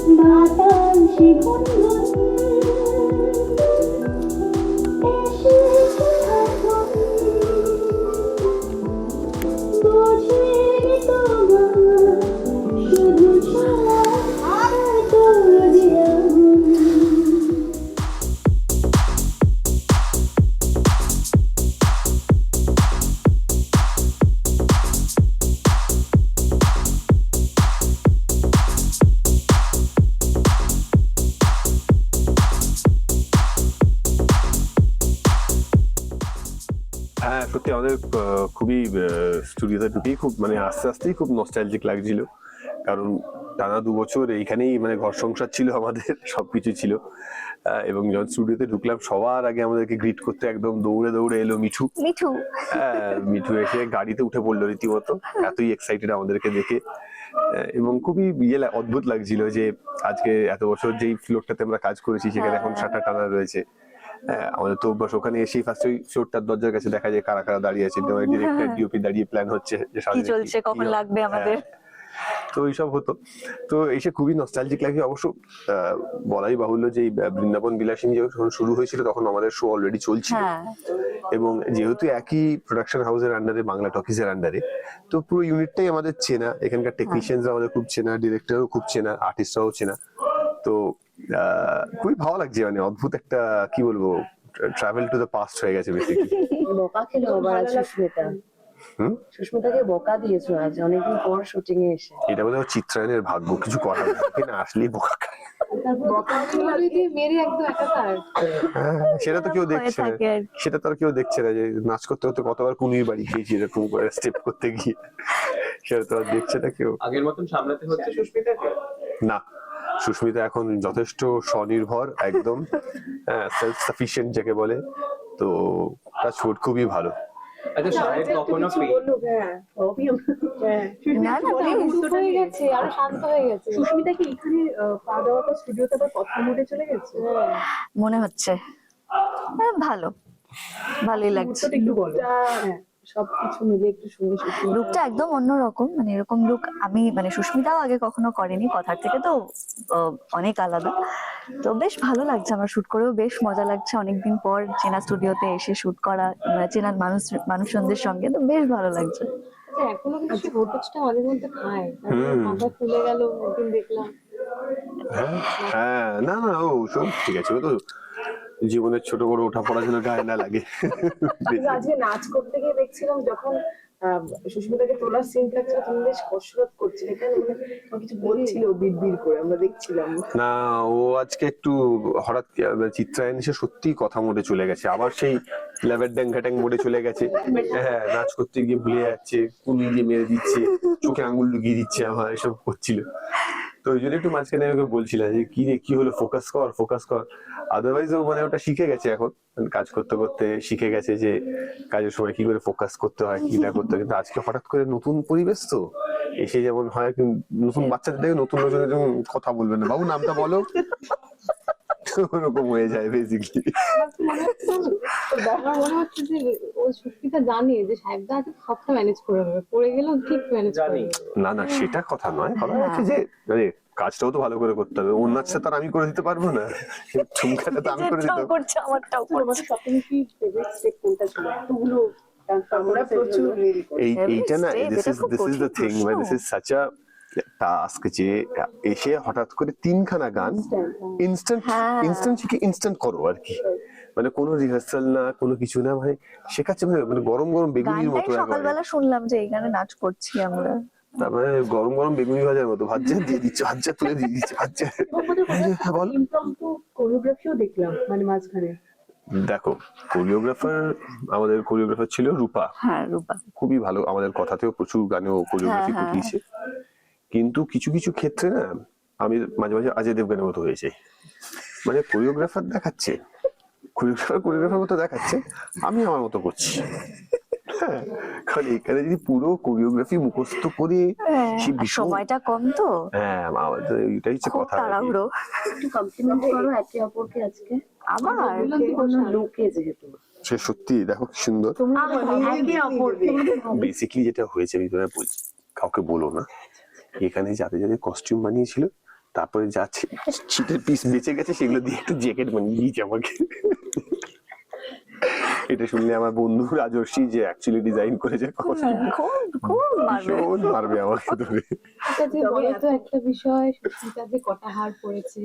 বাতাসে গুনগুন এসেছে ভাবন বোঝেনি তোমার শুধু ছোঁয়া তোর দিয়া হ্যাঁ সত্যি আমাদের খুবই স্টুডিওতে ঢুকেই খুব মানে আস্তে আস্তেই খুব নস্টালজিক লাগছিল, কারণ টানা 2 বছর এইখানেই মানে ঘর সংসার ছিল আমাদের, সবকিছু ছিল। এবং যখন স্টুডিওতে ঢুকলাম সবার আগে আমাদেরকে গ্রিট করতে একদম দৌড়ে দৌড়ে এলো মিঠু। মিঠু এসে গাড়িতে উঠে পড়লো রীতিমতো, এতই এক্সাইটেড আমাদেরকে দেখে। এবং খুবই অদ্ভুত লাগছিল যে আজকে এত বছর যেই ফ্লোরটাতে আমরা কাজ করেছি সেখানে এখন শাটার টানা রয়েছে। আমাদের তো অভ্যাস ওখানে এসেই ফার্স্ট ওই ফ্লোরটার দরজার কাছে দেখা যায় কারা কারা দাঁড়িয়ে আছে, ডিরেক্টর ডিওপি দাঁড়িয়ে প্ল্যান হচ্ছে যে কি চলছে, কখন লাগবে আমাদের। তো এইসব হতো। তো এসে খুবই নস্টালজিক লাগে। অবশ্য বলাই বাহুল্য যে বৃন্দাবন বিলাসিনী যখন শুরু হয়েছিল তখন আমাদের শো অলরেডি চলছিল, এবং যেহেতু একই প্রোডাকশন হাউসের আন্ডারে, বাংলা টকিজের আন্ডারে, তো পুরো ইউনিটটাই আমাদের চেনা। এখানকার টেকনিশিয়ানরা আমাদের খুব চেনা, ডিরেক্টরও খুব চেনা, আর্টিস্টরাও চেনা। তো খুবই ভালো লাগছে, মানে অদ্ভুত একটা কি বলবো ট্রাভেল টু দ্য পাস্ট হয়ে গেছে বেসিক্যালি। বকা খেলো আবার সুস্মিতা। সুস্মিতাকে বকা দিয়েছো আজ অনেকদিন পর শুটিং এ এসে। এটা বোধ হয় চিত্রায়নের ভাগ্য, কিছু করার না, আসলেই বকা খায়। সেটা তো কেউ দেখছে না, সেটা তো আর কেউ দেখছে না যে নাচ করতে করতে কতবার কুমির বাড়ি খেয়েছি এরকম করে স্টেপ করতে গিয়ে, সেটা তো আর দেখছে না কেউ। আগের মতন সামলাতে হচ্ছে সুস্মিতাকে না, সুস্মিতা এখন যথেষ্ট স্বনির্ভর, একদম সেলফ সাফিসিয়েন্ট যাকে বলে। তো তার ছোট খুবই ভালো। আচ্ছা সাহেব কখনো সুস্মিতা কি এখানে পা দেওয়ার পর স্টুডিওতে আবার কথা মোডে চলে গেছে মনে হচ্ছে। ভালো, ভালোই লাগছে। একটু বলো সবকিছু মিলে একটু শুনে লুকটা একদম অন্যরকম, মানে এরকম লুক আমি মানে সুস্মিতাও আগে কখনো করেনি, কথার থেকে তো অনেক আলাদা। তো বেশ ভালো লাগছে, আমার শুট করেও বেশ মজা লাগছে, অনেকদিন পর চেনা স্টুডিওতে এসে শুট করা, চেনা মানুষজনদের সঙ্গে, তো বেশ ভালো লাগছে। এখনো কিছু ভোটেজটা মাঝে মধ্যে খায়, মাথা ফুলে গেল একদিন দেখলাম। হ্যাঁ না না, ও সব ঠিক আছে, ও তো জীবনের ছোট বড় ওঠা পড়া যেন গায়ে না লাগে। আজকে নাচ করতে গিয়ে দেখছিলাম যখন সুস্মিতাকে তোলার সিন লাগছিল তুমি বেশ কসরত করছিলে, কেন মানে কিছু বলছিল বিড়বিড় করে, আমরা দেখছিলাম। না, ও আজকে একটু হঠাৎ চিত্রায়ন এসে সত্যি কথা মোডে চলে গেছে, আবার সেই লেভেল ড্যাং ঘ্যাটাং মোডে চলে গেছে। হ্যাঁ, নাচ করতে গিয়ে ভুলে যাচ্ছে, কুমি দিয়ে মেরে দিচ্ছে, চোখে আঙুল ঢুকিয়ে দিচ্ছে, আমার এসব করছিল। তো ওই জন্য একটু মাঝখানে ওকে বলছিলাম যে কি রে, কি হলো, ফোকাস কর ফোকাস কর। আদারওয়াইজ ও মানে ওটা শিখে গেছে, এখন কাজ করতে করতে শিখে গেছে যে কাজের সময় কি করে ফোকাস করতে হয়, কি না করতে হয়। কিন্তু আজকে হঠাৎ করে নতুন পরিবেশ তো এসে যেমন হয়, নতুন বাচ্চাদের দেখে নতুন লোকজনের যেমন কথা বলবেন না, বাবু নামটা বলো, ওরকম হয়ে যায় বেসিক্যালি। মনে হচ্ছে যে ও সুস্মিতা জানে যে সাহেবদা আছে সবটা ম্যানেজ করে নেবে, পড়ে গেলেও ঠিক ম্যানেজ করে নেবে। না না, সেটা কথা নয়, কথা হচ্ছে যে মানে কাজটাও তো ভালো করে করতে হবে। ওর নাচটা তো আমি করে দিতে পারবো না, ঠুমকাটা তো আমি করে দিতে পারবো। এইটা না, this is the thing, this is such a task যে এসে হঠাৎ করে 3খানা গান ইনস্ট্যান্ট করো আর কি, মানে কোনো রিহার্সাল না, কোনো কিছু না, মানে শেখাচ্ছে, মানে গরম গরম বেগুনির মতো। সকালবেলা শুনলাম যে এই গানে নাচ করছি আমরা, তারপরে গরম গরম বেগুনি ভাজার মতো ভাজ্জা দিয়ে দিচ্ছে, ভাজ্জা তুলে দিয়ে দিচ্ছে, ভাজ্জা। কোরিওগ্রাফিও দেখলাম মানে মাঝখানে। দেখো, আমাদের কোরিওগ্রাফার ছিল রূপা। হ্যাঁ, রূপা খুবই ভালো, আমাদের কথাতেও প্রচুর গানেও কোরিওগ্রাফি করিয়েছে। কিন্তু কিছু কিছু ক্ষেত্রে না আমি মাঝে মাঝে অজয় দেবগনের মতো হয়েছে, মানে কোরিওগ্রাফার দেখাচ্ছে, কোরিওগ্রাফার মতো দেখাচ্ছে, আমি আমার মতো করছি। হ্যাঁ, কারণ এখানে যদি পুরো কোরিওগ্রাফি মুখস্থ করে, সময়টা কম তো। হ্যাঁ, আমাদের এটাই হচ্ছে কথা। তাড়াহুড়ো। একটু কমপ্লিমেন্ট করো একে অপরকে আজকে, আবার কোনো লোকে যেহেতু সে সত্যি দেখো কি সুন্দর। বেসিক্যালি যেটা হয়েছে আমি তোমায় বলছি, কাউকে বলো না, এখানে যাদের যাদের কস্টিউম বানিয়েছিল তারপরে যা ছিটের পিস বেঁচে গেছে সেগুলো দিয়ে একটু জ্যাকেট বানিয়ে দিয়েছে আমাকে। এটা শুনলে আমার বন্ধু রাজর্ষি যে অ্যাকচুয়ালি ডিজাইন করেছে খুব খুব মারবে। ভীষণ মারবে আমাকে ধরে। আচ্ছা যে বলো তো একটা বিষয়, সুস্মিতা যে কটা হার পড়েছে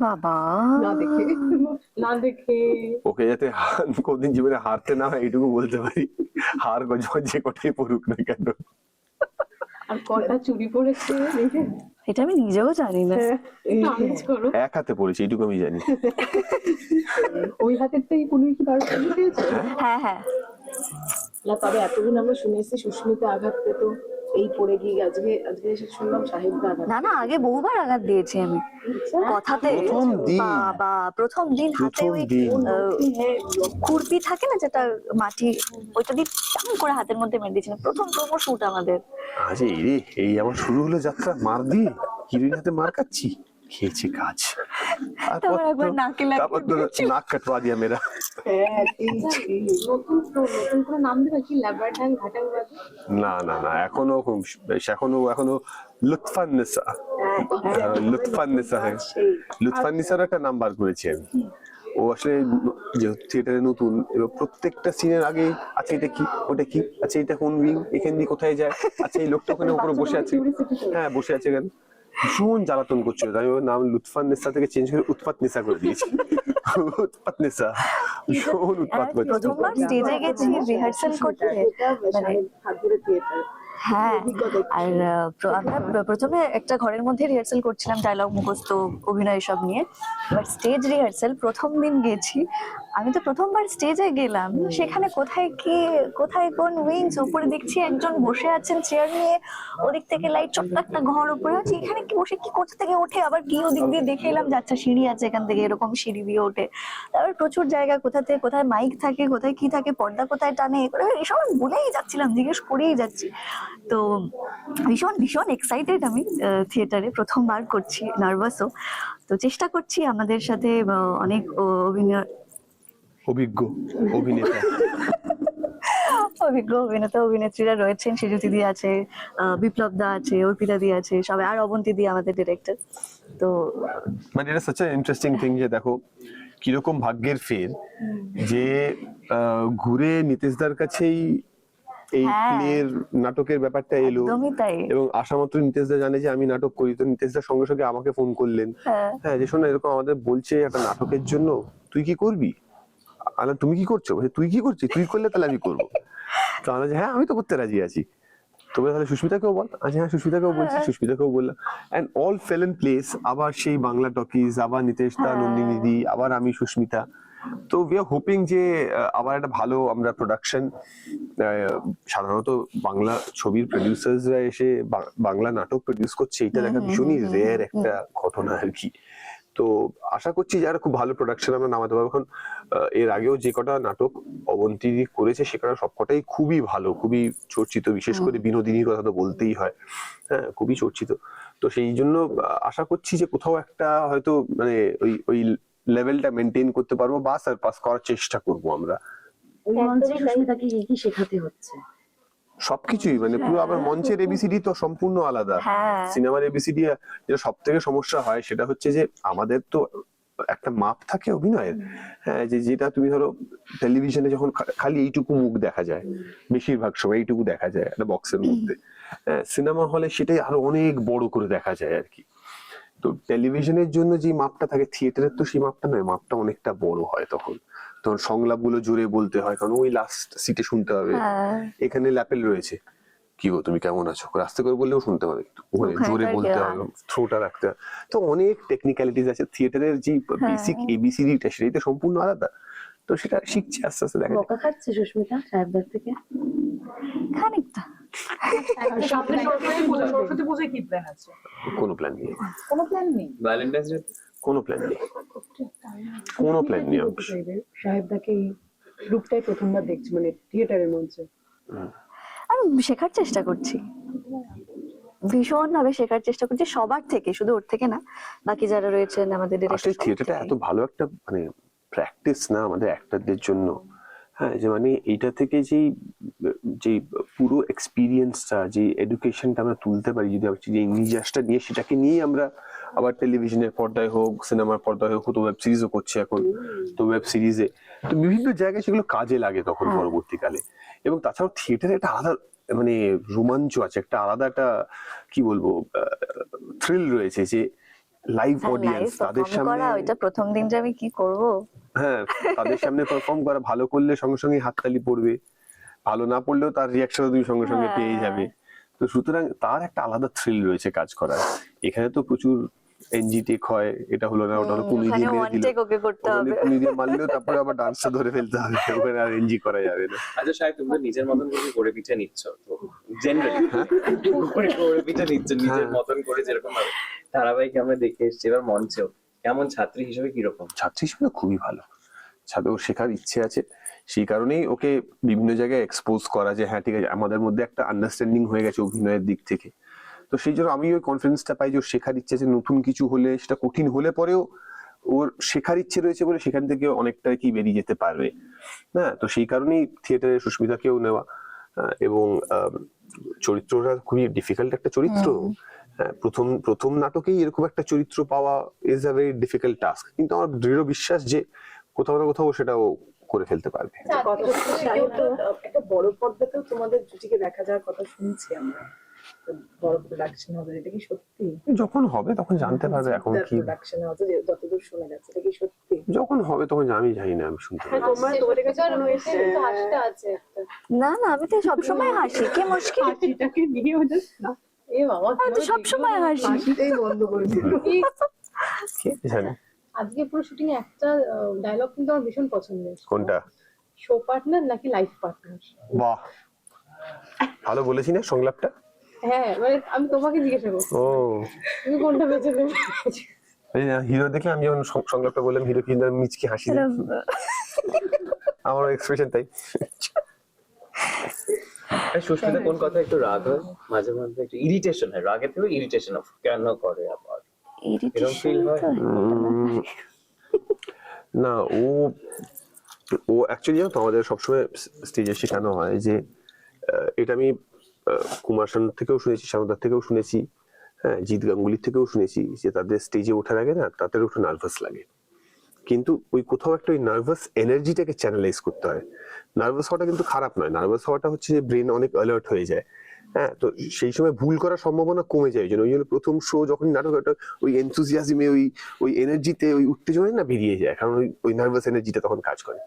বাবা না দেখে ওকে যাতে কোনদিন জীবনে হারতে না হয় এইটুকু বলতে পারি, হার গজর যে কটাই পড়ুক না কেন। আর কটা চুরি পড়েছে দেখে এটা আমি নিজেও জানি না। একটু আন্দাজ করো। এক হাতে পড়েছে এইটুকু আমি জানি। ওই হাতের থেকে কোনো কি কারো চুরি পেয়েছে? হ্যাঁ হ্যাঁ, না তবে এতদিন আমরা শুনেছি সুস্মিতা আঘাত পেতো, এই পড়ে গিয়ে আজকে আজকে এসে শুনলাম সাহেবদা আঘাত। না না, আগে বহুবার আঘাত দিয়েছি আমি কথাতে। প্রথম দিন। বাবা প্রথম দিন হাতে প্রথম ওই দিন। খুরপি থাকে না যেটা মাটি, ওইটা দিয়ে টান করে হাতের মধ্যে মেরে দিয়েছিলাম প্রথম শুট আমাদের। আজ এই রে, এই আমার শুরু হলো যাত্রা, মার দিয়ে হিরোইন হাতে মার খাচ্ছি, খেয়েছি কাজ। তারপর একবার নাকে লাগিয়ে তারপর তো নাক কাটवा दिया मेरा। হ্যাঁ নতুন করে নাম দেবে কি, ল্যাবরেটং ঘাটাং বাজে? না না না, এখনো এখনো লুৎফান্নেসা, লুৎফান্নেসা হ্যাঁ, লুৎফান্নেসার একটা নাম বার করেছি আমি। ও আসলে যেহেতু থিয়েটারে নতুন, এবার প্রত্যেকটা সিনের আগে আচ্ছা এটা কি, ওটা কি, আচ্ছা এটা কোন উইং, এখান দিয়ে কোথায় যায়, আচ্ছা এই লোকটা ওখানে উপরে বসে আছে, হ্যাঁ বসে আছে কেন, ভীষণ জ্বালাতন করছিল। আমি ওর নাম লুৎফান্নেসা থেকে চেঞ্জ করে উৎপাতনেসা করে দিয়েছি। উৎপাতনেসা, ভীষণ উৎপাত করছে। প্রথমবার স্টেজে গেছি রিহার্সাল করতে, মানে হাত ধরে থিয়েটার হ্যাঁ। আর আমরা প্রথমে একটা ঘরের মধ্যে রিহার্সাল করছিলাম, ডায়লগ মুখস্থ, অভিনয় সব নিয়ে। এবার স্টেজ রিহার্সাল প্রথম দিন গেছি, আমি তো প্রথমবার স্টেজে গেলাম, সেখানে কোথায় কোন উইংস, উপরে দেখছি একজন বসে আছেন চেয়ার নিয়ে, ওদিক থেকে লাইট, ছোট্ট একটা ঘর উপরে আছে, এখানে কি বসে কি কোথা থেকে ওঠে, আবার কি ওদিক দিয়ে দেখে এলাম যে আচ্ছা সিঁড়ি আছে এখান থেকে, এরকম সিঁড়ি দিয়ে ওঠে। তারপর প্রচুর জায়গা, কোথায় মাইক থাকে, কোথায় কি থাকে, পর্দা কোথায় টানে, এসব আমি বলেই যাচ্ছিলাম, জিজ্ঞেস করেই যাচ্ছি। তো ভীষণ ভীষণ এক্সাইটেড আমি, থিয়েটারে প্রথমবার করছি, নার্ভাসও। তো চেষ্টা করছি, আমাদের সাথে অনেক অভিজ্ঞ অভিনেতা অভিনেত্রীরা রয়েছেন, সেজুতি দি আছে, বিপ্লব দা আছে, অর্পিতা দি আছে, সবাই, আর অবন্তী দি আমাদের ডিরেক্টর। তো মানে এটা সাচ ইন্টারেস্টিং থিং যে দেখো কিরকম ভাগ্যের ফের যে ঘুরে নিতেশদার কাছেই এই হ্যাঁ। প্লের নাটকের ব্যাপারটা এলো, একদমই তাই। এবং আসা মাত্র নিতেশদা জানে যে আমি নাটক করি, তো নিতেশদার সঙ্গে সঙ্গে আমাকে ফোন করলেন, হ্যাঁ যে শোনো এরকম আমাদের বলছে একটা নাটকের জন্য, তুই কি করবি? আলা তুমি কি করছো? তুই কি করছিস? তুই করলে তাহলে আমি করবো। তো আমরা যে হ্যাঁ আমি তো করতে রাজি আছি, তবে তাহলে সুস্মিতাকেও বল। আচ্ছা হ্যাঁ সুস্মিতাকেও বলছি, সুস্মিতাকেও বললাম, and all fell in place. আবার সেই বাংলা টকিজ, আবার নিতেশ দা, নন্দিনী দি, আবার আমি, সুস্মিতা। তো উই আর হোপিং যে আবার একটা ভালো আমরা প্রোডাকশন, সাধারণত বাংলা ছবির প্রডিউসার্সরা এসে বাংলা নাটক প্রডিউস করছে, এটা দেখা ভীষণই রেয়ার একটা ঘটনা আর কি। তো আশা করছি যারা খুব ভালো প্রোডাকশন আমরা নামাতে পারবো। এখন এর আগেও যে কটা নাটক অবন্তী করেছে সেখানে সবকটাই খুবই ভালো, খুবই চর্চিত, বিশেষ করে বিনোদিনীর কথা তো বলতেই হয়, হ্যাঁ খুবই চর্চিত। তো সেই জন্য আশা করছি যে কোথাও একটা হয়তো মানে ওই লেভেলটা মেনটেন করতে পারবো বা সারপাস করার চেষ্টা করব আমরা। ওই মঞ্চে সুস্মিতাকে কি শেখাতে হচ্ছে? সবকিছুই মানে পুরো, আবার মঞ্চের এবিসিডি তো সম্পূর্ণ আলাদা, হ্যাঁ। সিনেমার এবিসিডি যেটা সব থেকে সমস্যা হয় সেটা হচ্ছে যে আমাদের তো একটা মাপ থাকে অভিনয়ের, হ্যাঁ যেটা তুমি ধরো টেলিভিশনে যখন খালি এইটুকু মুখ দেখা যায়, বেশিরভাগ সময় এইটুকু দেখা যায় একটা বক্সের মধ্যে, সিনেমা হলে সেটাই আরো অনেক বড় করে দেখা যায় আর কি। তো টেলিভিশনের জন্য যে মাপটা থাকে, থিয়েটারের তো সেই মাপটা নয়, মাপটা অনেকটা বড় হয় তখন সংলাপগুলো জোরে বলতে হয়, কারণ ওই লাস্ট সিটে শুনতে হবে। এখানে ল্যাপেল রয়েছে, কি গো তুমি কেমন আছো, আস্তে করে বললেও শুনতে হবে, জোরে বলতে হবে, থ্রোটা রাখতে হবে। তো অনেক টেকনিক্যালিটিস আছে থিয়েটারের, যে বেসিক এবিসিডিটা সেটাই তো সম্পূর্ণ আলাদা। তো সেটা শিখছি আস্তে আস্তে। দেখা বকা খাচ্ছে সুস্মিতা সাহেবদার থেকে খানিকটা। সরস্বতী পুজোয় কি প্ল্যান আছে? কোনো প্ল্যান নেই, কোনো প্ল্যান নেই, ভ্যালেন্টাইন্স ডে কোনো প্ল্যান নেই, কোনো প্ল্যান নেই। সাহেবদাকে এই রূপটাই প্রথমবার দেখছি মানে থিয়েটারের মঞ্চে। আমি শেখার চেষ্টা করছি, ভীষণ ভাবে শেখার চেষ্টা করছি সবার থেকে, শুধু ওর থেকে না, বাকি যারা রয়েছেন আমাদের আসলে থিয়েটারটা এত ভালো একটা মানে প্র্যাকটিস না আমাদের অ্যাক্টরদের জন্য, হ্যাঁ যে মানে এইটা থেকে যে পুরো এক্সপিরিয়েন্সটা, যে এডুকেশনটা আমরা তুলতে পারি, যদি যে ইংলিশটা নিয়ে সেটাকে নিয়ে আমরা আবার টেলিভিশনের পর্দায় হোক, সিনেমার পর্দায় হোক, তো ওয়েব সিরিজও করছে এখন, তো ওয়েব সিরিজে তো বিভিন্ন জায়গায় সেগুলো কাজে লাগে তখন পরবর্তীকালে। এবং তাছাড়াও থিয়েটারে একটা আলাদা মানে রোমাঞ্চ আছে, একটা আলাদা একটা কি বলবো থ্রিল রয়েছে যে লাইভ অডিয়েন্স তাদের সামনে, ওইটা প্রথম দিন যে আমি কি করব, হ্যাঁ তাদের সামনে পারফর্ম করা, ভালো করলে সঙ্গে সঙ্গে হাততালি পড়বে, ভালো না পড়লেও তার রিয়াকশন তুমি সঙ্গে সঙ্গে পেয়ে যাবে। তো সুতরাং তার একটা আলাদা থ্রিল রয়েছে কাজ করার। এখানে তো প্রচুর এনজি টেক হয়, এটা হলো না ওটা হলো, কুনি দিয়ে মেরে দিল, ওকে করতে হবে, কুনি দিয়ে মারলেও তারপরে আবার ডান্সটা ধরে ফেলতে হবে, ওখানে আর এনজি করা যাবে না। আচ্ছা সাহেব, তুমি তো নিজের মতন করে গড়ে পিঠে নিচ্ছ, তো জেনারেলি গড়ে পিঠে নিচ্ছ নিজের মতন করে, যেরকম ভাবে ধারাবাহিক আমরা দেখে এসেছি, এবার মঞ্চেও কেমন, ছাত্রী হিসেবে কিরকম? ছাত্রী হিসেবে খুবই ভালো, ওর শেখার ইচ্ছে আছে, সেই কারণেই ওকে বিভিন্ন জায়গায় এক্সপোজ করা যে হ্যাঁ ঠিক আছে আমাদের মধ্যে একটা আন্ডারস্ট্যান্ডিং হয়ে গেছে অভিনয়ের দিক থেকে। তো সেই জন্য আমি ওই কনফিডেন্সটা পাই যে ওর শেখার ইচ্ছে আছে, নতুন কিছু হলে সেটা কঠিন হলে পরেও ওর শেখার ইচ্ছে রয়েছে বলে সেখান থেকে অনেকটা কি বেরিয়ে যেতে পারবে। হ্যাঁ, তো সেই কারণেই থিয়েটারে সুস্মিতাকেও নেওয়া। এবং চরিত্রটা খুবই ডিফিকাল্ট একটা চরিত্র। প্রথম নাটকেই এরকম একটা চরিত্র পাওয়া is a very difficult task, কিন্তু আমার দৃঢ় বিশ্বাস যে কোথাও না কোথাও সেটাও করে ফেলতে পারবে। একটা বড় পর্দাতেও তোমাদের জুটিকে দেখা যাওয়ার কথা শুনছি আমরা, বড় প্রোডাকশন হবে, এটা কি সত্যি? যখন হবে তখন জানতে পারবে, এখন কি প্রোডাকশন হবে যতদূর শোনা যাচ্ছে, এটা কি সত্যি? যখন হবে তখন আমি জানি না, আমি শুনতে পাবো। তোমাদের কাছে কোনো এসে হাসতে আছে একটা, না না আমি তো সবসময় হাসি, কি মুশকিল, হাসিটাকে নিয়ে ওদের না, এ বাবা আমি তো সবসময় হাসি। হাসিটাই বন্ধ করে দিল। কে জানে আজকে পুরো শুটিং এ একটা ডায়লগ কিন্তু আমার ভীষণ পছন্দের। কোনটা? শো পার্টনার নাকি লাইফ পার্টনার? বাহ, ভালো বলেছি না সংলাপটা? হ্যাঁ, মানে আমি তোমাকে জিজ্ঞাসা করছি ও তুমি কোনটা বেছে নেবে। হিরো দেখলে আমি যখন সংলাপটা বললাম, হিরো কিন্তু মিচকি হাসি দেয়। আমার এক্সপ্রেশন তাই। সুস্মিতা কোন কথা একটু রাগ হয় মাঝে মধ্যে, একটু ইরিটেশন হয়, রাগের থেকে ইরিটেশন অফ কেন করে আবার এরকম ফিল হয়? না, ও অ্যাকচুয়ালি জানো তো আমাদের সবসময় স্টেজে শেখানো হয় যে এটা আমি কুমার শানুর থেকেও শুনেছি, শানুদার থেকেও শুনেছি, হ্যাঁ জিৎ গাঙ্গুলির থেকেও শুনেছি যে তাদের স্টেজে ওঠার আগে না তাদের একটু নার্ভাস লাগে, কিন্তু ওই কোথাও একটা ওই নার্ভাস এনার্জিটাকে চ্যানেলাইজ করতে হয়। নার্ভাস হওয়াটা কিন্তু খারাপ নয়, নার্ভাস হওয়াটা হচ্ছে যে ব্রেন অনেক অ্যালার্ট হয়ে যায়। হ্যাঁ, তো সেই সময় ভুল করার সম্ভাবনা কমে যায়। ওই জন্য প্রথম শো যখন নাটক, একটা ওই এনথুজিয়াজমে ওই এনার্জিতে ওই উত্তেজনায় না বেরিয়ে যায়, কারণ ওই নার্ভাস এনার্জিটা তখন কাজ করে।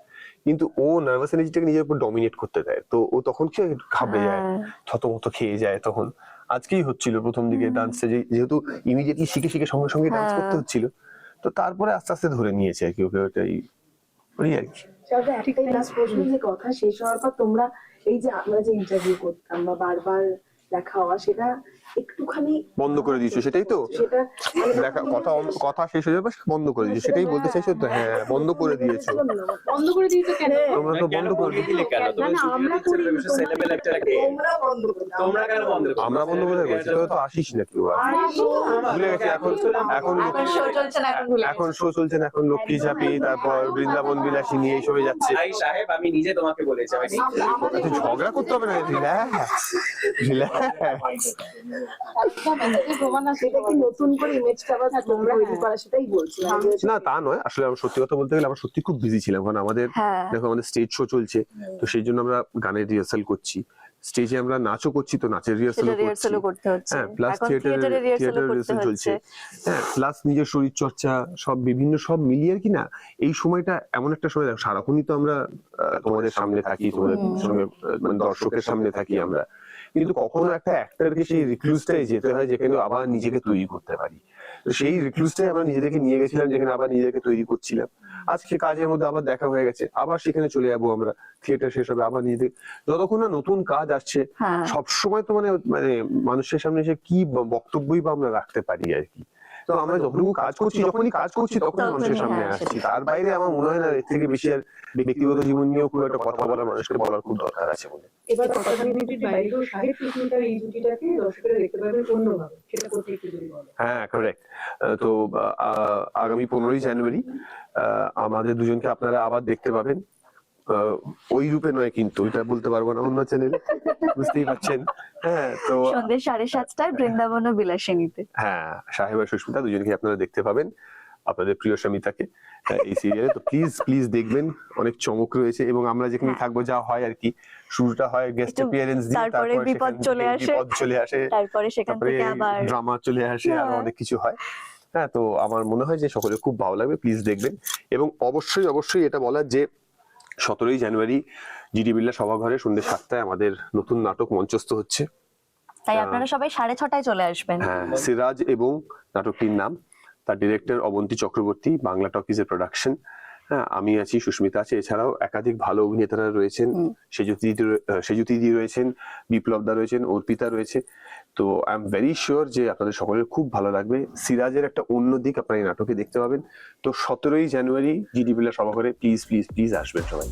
কিন্তু ও নার্ভাস এনার্জিটাকে নিজের উপর ডমিনেট করতে দেয়, তো ও তখন কি ঘাবড়ে যায়, থতমত খেয়ে যায়। তখন আজকেই হচ্ছিল প্রথম দিকে ডান্সে, যেহেতু ইমিডিয়েটলি শিখে সঙ্গে সঙ্গে ডান্স করতে হচ্ছিল, তো তারপরে আস্তে আস্তে ধরে নিয়েছে আর কি ওকে, ওটাই ওই আর কি। একটাই লাস্ট প্রশ্ন, যে কথা শেষ হওয়ার পর তোমরা এই যে আমরা যে ইন্টারভিউ করতাম বা বারবার দেখা হওয়া, সেটা একটুখানি বন্ধ করে দিয়েছো, সেটাই তো? সেটা দেখা কথা শেষ হয়ে যাবে, বন্ধ করে দিয়েছো, সেটাই বলতে চাইছো তো? হ্যাঁ, বন্ধ করে দিয়েছো। বন্ধ করে দিয়েছো কেন? তোমরা তো বন্ধ করে দিলে কেন? আমরা করি, সেলেবেল একটা লাগে, তোমরা বন্ধ করে দাও। তোমরা কেন বন্ধ করো? আমরা বন্ধ করে দিয়েছি, তোরা তো আসিস না কেউ আর। ভুলে গেছি এখন শো চলছে না, এখন ভুলে এখন শো চলছে না, এখন লক্ষ্মী ঝাঁপি, তারপর বৃন্দাবন বিলাসী নিয়ে এইসবে যাচ্ছে। ভাই সাহেব, আমি নিজে তোমাকে বলেছি, আমি তুই ঝগড়া করতে হবে না, রিল্যাক্স রিল্যাক্স। প্রমাণ আছে সেটা কি নতুন করে ইমেজটা আবার তোমরা তৈরি করা, সেটাই বলছিলাম। না তা নয়, আসলে আমার সত্যি কথা বলতে গেলে আমরা সত্যি খুব বিজি ছিলাম, কারণ আমাদের দেখো আমাদের স্টেজ শো চলছে, তো সেই জন্য আমরা গানের রিহার্সাল করছি, স্টেজে আমরা নাচও করছি, তো নাচের রিহার্সালও করছি, হ্যাঁ প্লাস থিয়েটার রিহার্সাল চলছে, হ্যাঁ প্লাস নিজের শরীর চর্চা, সব বিভিন্ন সব মিলিয়ে আর কি। না এই সময়টা এমন একটা সময়, সারাক্ষণই তো আমরা তোমাদের সামনে থাকি, তোমাদের সঙ্গে মানে দর্শকের সামনে থাকি আমরা, কিন্তু কখনো একটা অ্যাক্টরকে সেই রিক্লুজটাই যেতে হয় যেখানে আবার নিজেকে তৈরি করতে পারি। তো সেই রিক্লুজটাই আমরা নিজেদেরকে নিয়ে গেছিলাম, যেখানে আবার নিজেকে তৈরি করছিলাম। আজকে কাজের মধ্যে আবার দেখা হয়ে গেছে, আবার সেখানে চলে যাবো আমরা, থিয়েটার শেষ হবে, আবার নিজেদের যতক্ষণ না নতুন কাজ আসছে সবসময় তো মানে মানুষের সামনে এসে কি বক্তব্যই বা আমরা রাখতে পারি আর কি। তো আমরা যতটুকু কাজ করছি, যখনই কাজ করছি তখনই মানুষের সামনে আসছি, তার বাইরে আমার মনে হয় না এর থেকে বেশি আর ব্যক্তিগত জীবন নিয়েও খুব একটা কথা বলার মানুষকে বলার খুব দরকার আছে বলে। এবার কথাটির বাইরেও সাহিত্য সুস্মিতার এই জুটিটাকে দর্শকেরা দেখতে পাবেন অন্যভাবে, সেটা করতে একটু যদি বলো। হ্যাঁ কারেক্ট। তো আগামী 15ই জানুয়ারি আমাদের দুজনকে আপনারা আবার দেখতে পাবেন ওই রূপে নয়, কিন্তু এটা বলতে পারবো না অন্য চ্যানেলে, বুঝতেই পারছেন। হ্যাঁ, তো সন্ধ্যে 7:30টায় বৃন্দাবন ও বিলাসিনীতে। হ্যাঁ, সাহেব আর সুস্মিতা দুজনকে আপনারা দেখতে পাবেন, আপনাদের প্রিয় সমিতাকে এই সিরিয়ালে। তো প্লিজ দেখবেন, অনেক চমক রয়েছে। এবং আমরা যেখানে হ্যাঁ। থাকবো, যা হয় আর কি, শুরুটা হয় গেস্ট একটু অ্যাপিয়ারেন্স দিয়ে, তারপরে তারপরে বিপদ চলে আসে, তারপরে সেখান তারপরে থেকে আবার ড্রামা চলে আসে, আর হ্যাঁ। অনেক কিছু হয়। হ্যাঁ, তো আমার মনে হয় যে সকলের খুব ভালো লাগবে, প্লিজ দেখবেন। এবং অবশ্যই এটা বলার যে 17ই জানুয়ারি জিডি বিড়লা সভাঘরে সন্ধ্যে 7টায় আমাদের নতুন নাটক মঞ্চস্থ হচ্ছে। তাই আপনারা সবাই 6:30টায় চলে আসবেন। হ্যাঁ, সিরাজ এবং নাটকটির নাম, তার ডিরেক্টর অবন্তী চক্রবর্তী, বাংলা টকিজের প্রোডাকশন। হ্যাঁ, আমি আছি, সুস্মিতা আছে, এছাড়াও একাধিক ভালো অভিনেতারা রয়েছেন। সেজুতি দি রয়েছেন, বিপ্লব দা রয়েছেন, অর্পিতা রয়েছে। তো আই এম ভেরি শিওর যে আপনাদের সকলের খুব ভালো লাগবে। সিরাজের একটা অন্য দিক আপনারা এই নাটকে দেখতে পাবেন। তো 17ই জানুয়ারি জিডি বিড়লা সভাঘরে প্লিজ আসবেন সবাই।